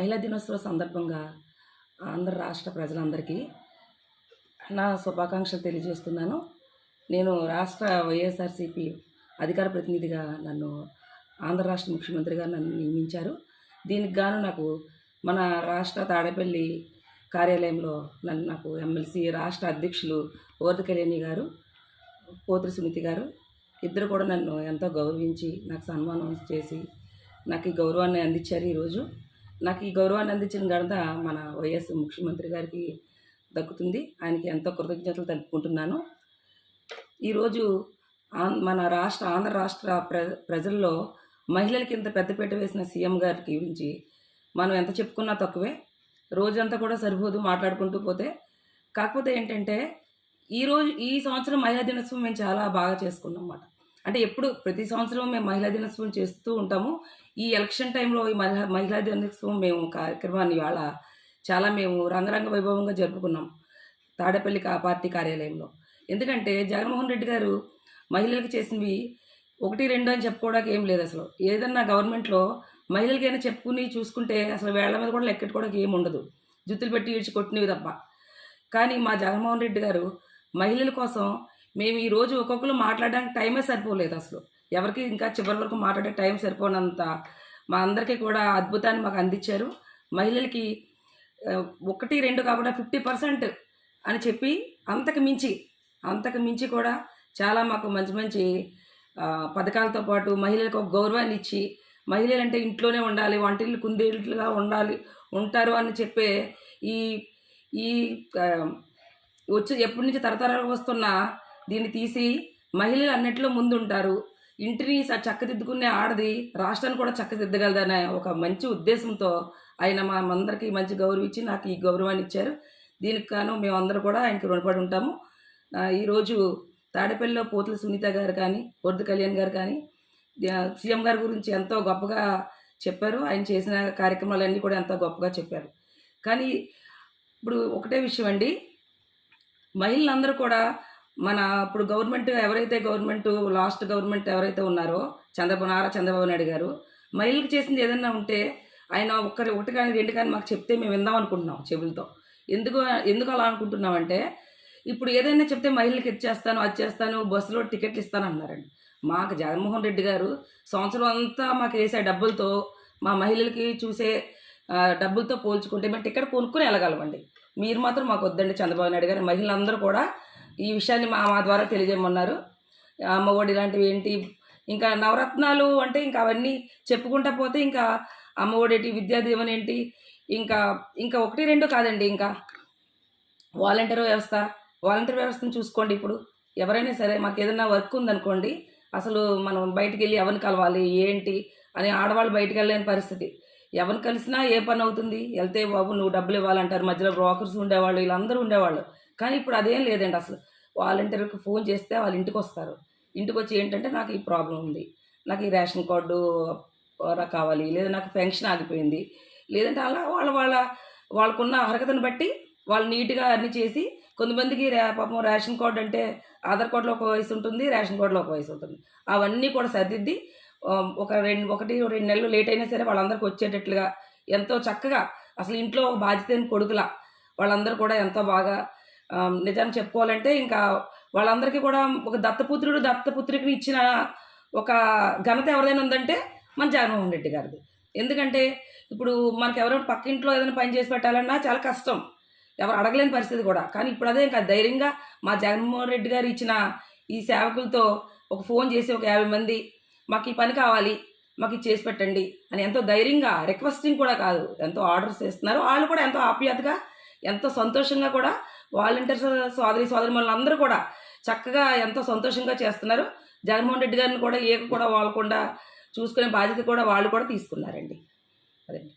మహిళా దినోత్సవ సందర్భంగా ఆంధ్ర రాష్ట్ర ప్రజలందరికీ నా శుభాకాంక్షలు తెలియజేస్తున్నాను. నేను రాష్ట్ర వైఎస్ఆర్సీపీ అధికార ప్రతినిధిగా నన్ను ఆంధ్ర రాష్ట్ర ముఖ్యమంత్రిగా నన్ను నియమించారు. దీనికి గాను నాకు మన రాష్ట్ర తాడేపల్లి కార్యాలయంలో నాకు ఎమ్మెల్సీ రాష్ట్ర అధ్యక్షులు ఓర్ది కళ్యాణి గారు, పోతుల సునీతి గారు ఇద్దరు కూడా నన్ను ఎంతో గౌరవించి నాకు సన్మానం చేసి నాకు ఈ గౌరవాన్ని అందించారు. ఈరోజు నాకు ఈ గౌరవాన్ని అందించిన ఘనత మన వైఎస్ ముఖ్యమంత్రి గారికి దక్కుతుంది. ఆయనకి ఎంతో కృతజ్ఞతలు తెలుపుకుంటున్నాను. ఈరోజు మన ఆంధ్ర రాష్ట్ర ప్రజల్లో మహిళలకి ఇంత పెద్దపీట వేసిన సీఎం గారికి గురించి మనం ఎంత చెప్పుకున్నా తక్కువే. రోజంతా కూడా సరిపోదు మాట్లాడుకుంటూ పోతే. కాకపోతే ఏంటంటే ఈ సంవత్సరం మహిళా దినోత్సవం మేము చాలా బాగా చేసుకున్నాం అన్నమాట. అంటే ఎప్పుడు ప్రతి సంవత్సరం మేము మహిళా దినోత్సవం చేస్తూ ఉంటాము. ఈ ఎలక్షన్ టైంలో ఈ మహిళా దినోత్సవం మేము కార్యక్రమాన్ని ఇవాళ చాలా మేము రంగరంగ వైభవంగా జరుపుకున్నాం తాడేపల్లి పార్టీ కార్యాలయంలో. ఎందుకంటే జగన్మోహన్ రెడ్డి గారు మహిళలకు చేసినవి 1, 2 అని చెప్పుకోవడానికి ఏం లేదు. అసలు ఏదన్నా గవర్నమెంట్లో మహిళలకైనా చెప్పుకుని చూసుకుంటే అసలు వేళ్ల మీద కూడా లెక్కెట్టుకోవడానికి ఏమి ఉండదు, జుత్తులు పెట్టి ఈడ్చి కొట్టినవి తప్ప. కానీ మా జగన్మోహన్ రెడ్డి గారు మహిళల కోసం మేము ఈరోజు ఒక్కొక్కరు మాట్లాడడానికి టైమే సరిపోలేదు. అసలు ఎవరికి ఇంకా చివరి వరకు మాట్లాడే టైం సరిపోనంత మా అందరికీ కూడా అద్భుతాన్ని మాకు అందించారు. మహిళలకి 1, 2 కాకుండా 50% అని చెప్పి అంతకు మించి కూడా చాలా మాకు మంచి మంచి పథకాలతో పాటు మహిళలకు ఒక గౌరవాన్ని ఇచ్చి, మహిళలు అంటే ఇంట్లోనే ఉండాలి, వంటిల్లు కుందేళ్ళుగా ఉంటారు అని చెప్పే ఈ ఎప్పటి నుంచి తరతరాలు వస్తున్న దీన్ని తీసి మహిళలు అన్నింటిలో ముందుంటారు, ఇంటిని చక్కదిద్దుకునే ఆడది రాష్ట్రాన్ని కూడా చక్కదిద్దగలదనే ఒక మంచి ఉద్దేశంతో ఆయన మా అందరికీ మంచి గౌరవం ఇచ్చి నాకు ఈ గౌరవాన్ని ఇచ్చారు. దీనికి గాను మేమందరూ కూడా ఆయనకి రుణపడి ఉంటాము. ఈరోజు తాడేపల్లిలో పోతుల సునీత గారు కానీ, ఓర్ది కళ్యాణ్ గారు కానీ సీఎం గారి గురించి ఎంతో గొప్పగా చెప్పారు. ఆయన చేసిన కార్యక్రమాలన్నీ కూడా ఎంతో గొప్పగా చెప్పారు. కానీ ఇప్పుడు ఒకటే విషయం అండి, మహిళలందరూ కూడా ఇప్పుడు గవర్నమెంట్ లాస్ట్ గవర్నమెంట్ ఎవరైతే ఉన్నారో నారా చంద్రబాబు నాయుడు గారు మహిళలకు చేసింది ఏదన్నా ఉంటే ఆయన ఒకటి కానీ 2 కానీ మాకు చెప్తే మేము విందాం అనుకుంటున్నాం చెవులతో. ఎందుకు అలా అనుకుంటున్నామంటే, ఇప్పుడు ఏదైనా చెప్తే మహిళలకు అది చేస్తాను, బస్సులో టికెట్లు ఇస్తాను అన్నారండి. మాకు జగన్మోహన్ రెడ్డి గారు సంవత్సరం అంతా మాకు వేసే డబ్బులతో మా మహిళలకి చూసే డబ్బులతో పోల్చుకుంటే మేము టికెట్ కొనుక్కుని వెళ్ళగలమండి. మీరు మాత్రం మాకు వద్దండి చంద్రబాబు నాయుడు గారు. మహిళలందరూ కూడా ఈ విషయాన్ని మా ద్వారా తెలియజేయమన్నారు. అమ్మఒడి ఇలాంటివి ఏంటి, ఇంకా నవరత్నాలు అంటే ఇంకా అవన్నీ చెప్పుకుంటా పోతే ఇంకా అమ్మఒడి ఏంటి, విద్యా దీవెన ఏంటి, ఇంకా 1, 2 కాదండి, ఇంకా వాలంటీర్ వ్యవస్థను చూసుకోండి. ఇప్పుడు ఎవరైనా సరే మాకు ఏదైనా వర్క్ ఉందనుకోండి, అసలు మనం బయటికి వెళ్ళి ఎవరిని కలవాలి ఏంటి అని ఆడవాళ్ళు బయటికి వెళ్ళలేని పరిస్థితి. ఎవరిని కలిసినా ఏ పని అవుతుంది, వెళ్తే బాబు నువ్వు డబ్బులు ఇవ్వాలంటారు, మధ్యలో బ్రోకర్స్ ఉండేవాళ్ళు, వీళ్ళందరూ ఉండేవాళ్ళు. కానీ ఇప్పుడు అదేం లేదండి. అసలు వాలంటీర్కి ఫోన్ చేస్తే వాళ్ళ ఇంటికి వస్తారు. ఇంటికి వచ్చి ఏంటంటే నాకు ఈ ప్రాబ్లం ఉంది, నాకు ఈ రేషన్ కార్డు కావాలి, లేదా నాకు పెన్షన్ ఆగిపోయింది, లేదంటే అలా వాళ్ళకున్న అర్హతను బట్టి వాళ్ళు నీట్గా అన్నీ చేసి, కొంతమందికి పాపం రేషన్ కార్డు అంటే ఆధార్ కార్డులో ఒక వయసు ఉంటుంది, రేషన్ కార్డులో ఒక వయసు ఉంటుంది, అవన్నీ కూడా సర్దిద్ది 1-2 నెలలు లేట్ అయినా సరే వాళ్ళందరికీ వచ్చేటట్లుగా ఎంతో చక్కగా, అసలు ఇంట్లో బాధ్యత కొడుకులా వాళ్ళందరూ కూడా ఎంతో బాగా, నిజాన్ని చెప్పుకోవాలంటే ఇంకా వాళ్ళందరికీ కూడా ఒక దత్తపుత్రికని ఇచ్చిన ఒక ఘనత ఎవరైనా ఉందంటే మన జగన్మోహన్ రెడ్డి గారిది. ఎందుకంటే ఇప్పుడు మనకు ఎవరైనా పక్కింట్లో ఏదైనా పని చేసి పెట్టాలన్నా చాలా కష్టం, ఎవరు అడగలేని పరిస్థితి కూడా. కానీ ఇప్పుడు అదే ఇంకా ధైర్యంగా మా జగన్మోహన్ రెడ్డి గారు ఇచ్చిన ఈ సేవకులతో ఒక ఫోన్ చేసి ఒక 50 మంది మాకు ఈ పని కావాలి, మాకు ఇది చేసి పెట్టండి అని ఎంతో ధైర్యంగా, రిక్వెస్టింగ్ కూడా కాదు, ఎంతో ఆర్డర్స్ చేస్తున్నారు. వాళ్ళు కూడా ఎంతో ఆప్యాయతగా, ఎంతో సంతోషంగా కూడా వాలంటీర్స్ సోదరిమణులు అందరూ కూడా చక్కగా ఎంతో సంతోషంగా చేస్తున్నారు. జగన్మోహన్ రెడ్డి గారిని కూడా వాళ్ళు కూడా చూసుకునే బాధ్యత కూడా వాళ్ళు కూడా తీసుకున్నారండి. అదండి.